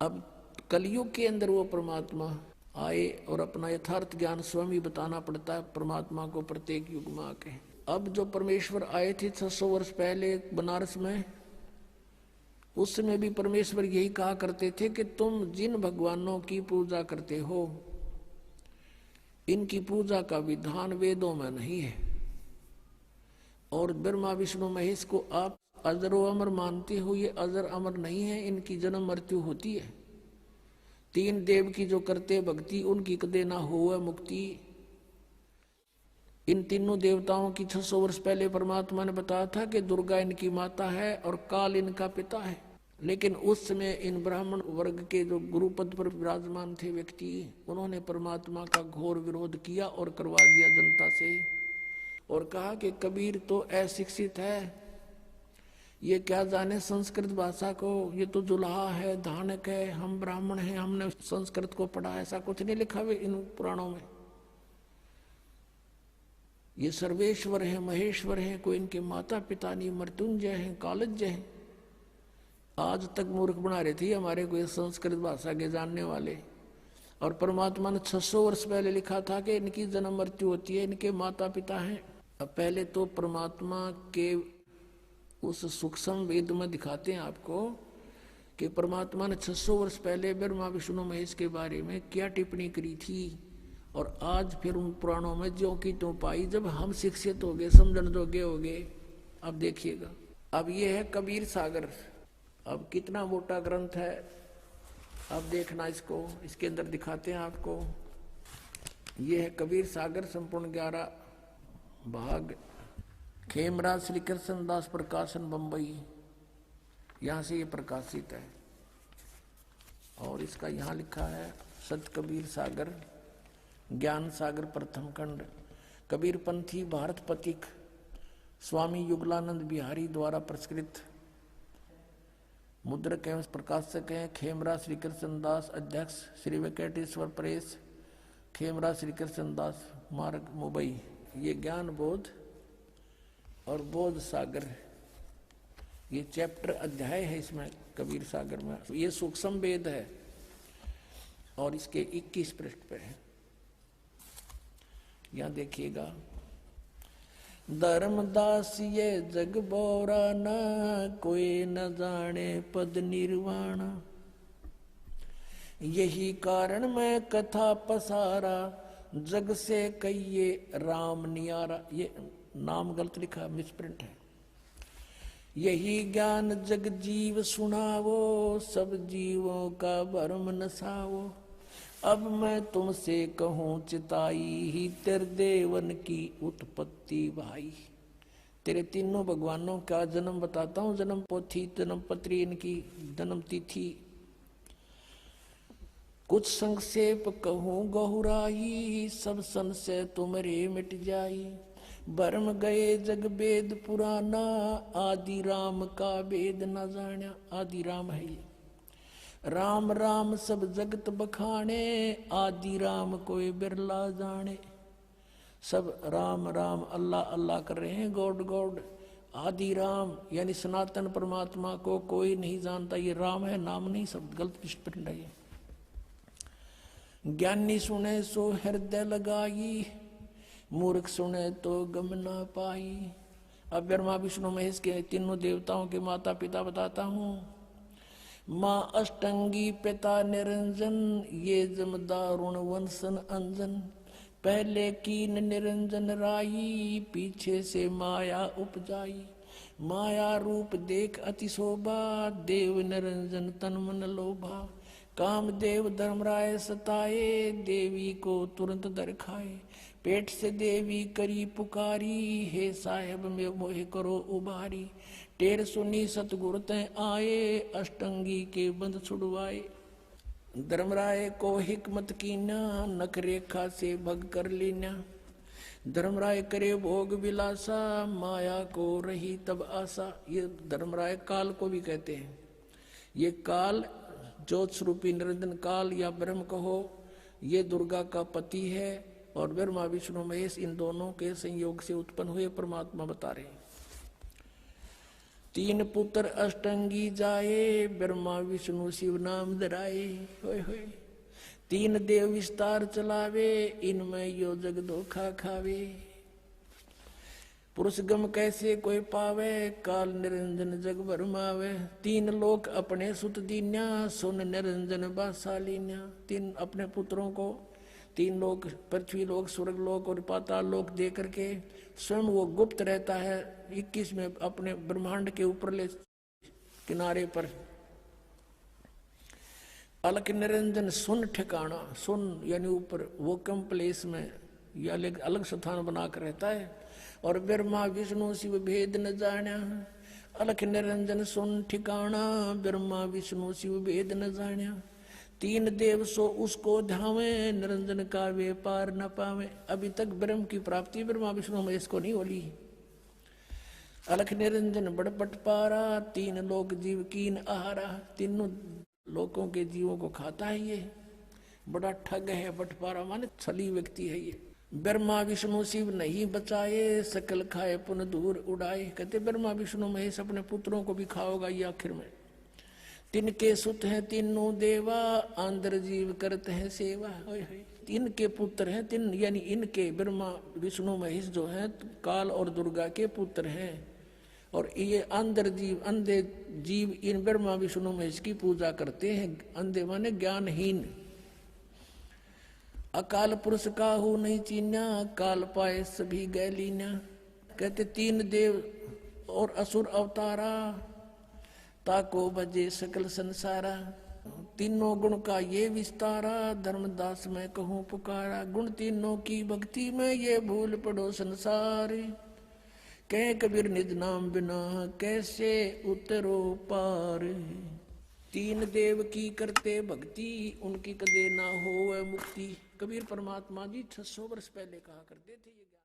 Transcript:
अब कलयुग के अंदर वो परमात्मा आए और अपना यथार्थ ज्ञान स्वयं ही बताना पड़ता है परमात्मा को प्रत्येक युग में आके। अब जो परमेश्वर आए थे 600 वर्ष पहले बनारस में, उस समय भी परमेश्वर यही कहा करते थे कि तुम जिन भगवानों की पूजा करते हो इनकी पूजा का विधान वेदों में नहीं है, और ब्रह्मा विष्णु महेश को आप अजर अमर मानते हो, ये अजर अमर नहीं है, इनकी जन्म मृत्यु होती है। तीन देव की जो करते भक्ति उनकी कदे ना हो मुक्ति। इन तीनों देवताओं की 600 वर्ष पहले परमात्मा ने बताया था कि दुर्गा इनकी माता है और काल इनका पिता है, लेकिन उस समय इन ब्राह्मण वर्ग के जो गुरुपद पर विराजमान थे व्यक्ति, उन्होंने परमात्मा का घोर विरोध किया और करवा दिया जनता से, और कहा कि कबीर तो अशिक्षित है, ये क्या जाने संस्कृत भाषा को, ये तो जुलाहा है, धानक है, हम ब्राह्मण हैं, हमने संस्कृत को पढ़ा, ऐसा कुछ नहीं लिखा हुआ इन पुराणों में। ये सर्वेश्वर है, महेश्वर है, कोई इनके माता पिता नहीं, मृत्युंजय हैं, कालज्य हैं। आज तक मूर्ख बना रहे थे हमारे कोई संस्कृत भाषा के जानने वाले, और परमात्मा ने 600 वर्ष पहले लिखा था कि इनकी जन्म मृत्यु होती है, इनके माता पिता हैं। अब पहले तो परमात्मा के उस सूक्ष्म वेद में दिखाते हैं आपको कि परमात्मा ने 600 वर्ष पहले ब्रह्मा विष्णु महेश के बारे में क्या टिप्पणी करी थी, और आज फिर उन पुराणों में ज्यों की त्यों पाई। जब हम शिक्षित हो गए, समझन जोगे हो गए, अब देखिएगा। अब ये है कबीर सागर। अब कितना मोटा ग्रंथ है, अब देखना इसको, इसके अंदर दिखाते हैं आपको। ये है कबीर सागर, संपूर्ण 11 भाग, खेमराज श्री कृष्ण दास प्रकाशन बंबई, यहाँ से ये प्रकाशित है। और इसका यहाँ लिखा है सत कबीर सागर, ज्ञान सागर प्रथम खंड, कबीर पंथी भारत पथिक, स्वामी युगलानंद बिहारी द्वारा प्रस्कृत, मुद्रक एवं प्रकाशक हैं खेमराज श्री कृष्ण दास, अध्यक्ष श्री वेंकटेश्वर प्रेस, खेमराज श्री कृष्ण दास मार्ग मुंबई। ये ज्ञान बोध और बोध सागर, ये चैप्टर अध्याय है इसमें कबीर सागर में। ये सूक्ष्म वेद है और इसके 21 पृष्ठ पे है। यहाँ देखिएगा, धर्मदास ये जग बोरा न, कोई न जाने पद निर्वाण, यही कारण मैं कथा पसारा, जग से कहिए राम नियारा। ये नाम गलत लिखा, मिसप्रिंट है। यही ज्ञान जग जीव सुनावो, सब जीवों का भरम नसावो, अब मैं तुमसे कहूँ चिताई, ही तेरे देवन की उत्पत्ति भाई। तेरे तीनों भगवानों का जन्म बताता हूँ, जन्म पोथी, जन्म पत्री, इनकी जन्म तिथि। कुछ संक्षेप कहूँ गहुराई, सब संशय तुमरे मिट जाई। भरम गए जग वेद पुराना, आदि राम का वेद न जाना। आदि राम है ये, राम राम सब जगत बखाने, आदि राम कोई बिरला जाने। सब राम राम अल्लाह अल्लाह कर रहे हैं, गॉड गॉड। आदि राम यानी सनातन परमात्मा को कोई नहीं जानता, ये राम है, नाम नहीं, सब गलत स्पिरिट है ये। ज्ञानी सुने सो हृदय लगाई, मूर्ख सुने तो गम ना पाई। अब ब्रह्मा विष्णु महेश के तीनों देवताओं के माता पिता बताता हूँ। माँ अष्टंगी पिता निरंजन, ये जमदारुण वंशन अंजन। पहले कीन निरंजन राई, पीछे से माया उपजाई। माया रूप देख अति शोभा, देव निरंजन तन मन लोभा। काम देव धर्मराय सताए, देवी को तुरंत दर खाए। पेट से देवी करी पुकारी, हे साहेब में मोह करो उबारी। टेर सुनी सतगुरु तय आए, अष्टंगी के बंद छुड़वाए। धर्मराय को हिकमत कीना, नख रेखा से भग कर लेना। धर्मराय करे भोग विलासा, माया को रही तब आशा। ये धर्मराय काल को भी कहते हैं। ये काल ज्योत स्वरूपी निरंजन काल या ब्रह्म कहो, ये दुर्गा का पति है, और ब्रह्मा विष्णु महेश इन दोनों के संयोग से उत्पन्न हुए परमात्मा बता रहे हैं। तीन पुत्र अष्टंगी जाए, ब्रह्मा विष्णु शिव नाम धराए। होय होय। तीन देव विस्तार चलावे, इनमें यो जग धोखा खावे। पुरुष गम कैसे कोई पावे, काल निरंजन जग भरमावे। तीन लोक अपने सुत दीन्या, सुन निरंजन बासालीन्या। तीन अपने पुत्रों को तीन लोक, पृथ्वी लोक, स्वर्ग लोक और पाताल लोक दे करके स्वयं वो गुप्त रहता है 21 में अपने ब्रह्मांड के ऊपरले किनारे पर। अलख निरंजन सुन ठिकाना, सुन यानी ऊपर वो कम प्लेस में या अलग स्थान बनाकर रहता है। और ब्रह्मा विष्णु शिव भेद न जाना, अलख निरंजन सुन ठिकाना, ब्रह्मा विष्णु शिव भेद न जाना। तीन देव सो उसको ध्यावे, निरंजन का वे पार न पावे। अभी तक ब्रह्म की प्राप्ति ब्रह्मा विष्णु महेश को नहीं होली। अलख निरंजन बड़ बटपारा, तीन लोक जीव कीन आहारा। तीनों लोकों के जीवों को खाता है ये, बड़ा ठग है। बटपारा माने छली व्यक्ति है ये। ब्रह्मा विष्णु शिव नहीं बचाए, सकल खाए पुन दूर उड़ाए। कहते ब्रह्मा विष्णु महेश अपने पुत्रों को भी खाओगा ये आखिर में। तिनके सुत हैं तीनों देवा, आंध्र जीव करते हैं सेवा। इनके पुत्र हैं तीन, यानी इनके ब्रह्मा विष्णु महेश जो हैं काल और दुर्गा के पुत्र हैं। और ये अंधर जीव, अंधे जीव इन ब्रह्मा विष्णु महेश की पूजा करते हैं। अंधे माने ज्ञानहीन। अकाल पुरुष काहू नहीं चीन्या, काल पाए सभी गैलीन्या। कहते तीन देव और असुर अवतारा, ताको भजे सकल संसारा। तीनों गुण का ये विस्तारा, धर्मदास मैं कहूँ पुकारा। गुण तीनों की भक्ति में ये भूल पड़ो संसार, कह कबीर निज नाम बिना कैसे उतरो पार। तीन देव की करते भक्ति, उनकी कदे ना हो मुक्ति। कबीर परमात्मा जी 600 वर्ष पहले कहा करते थे ये।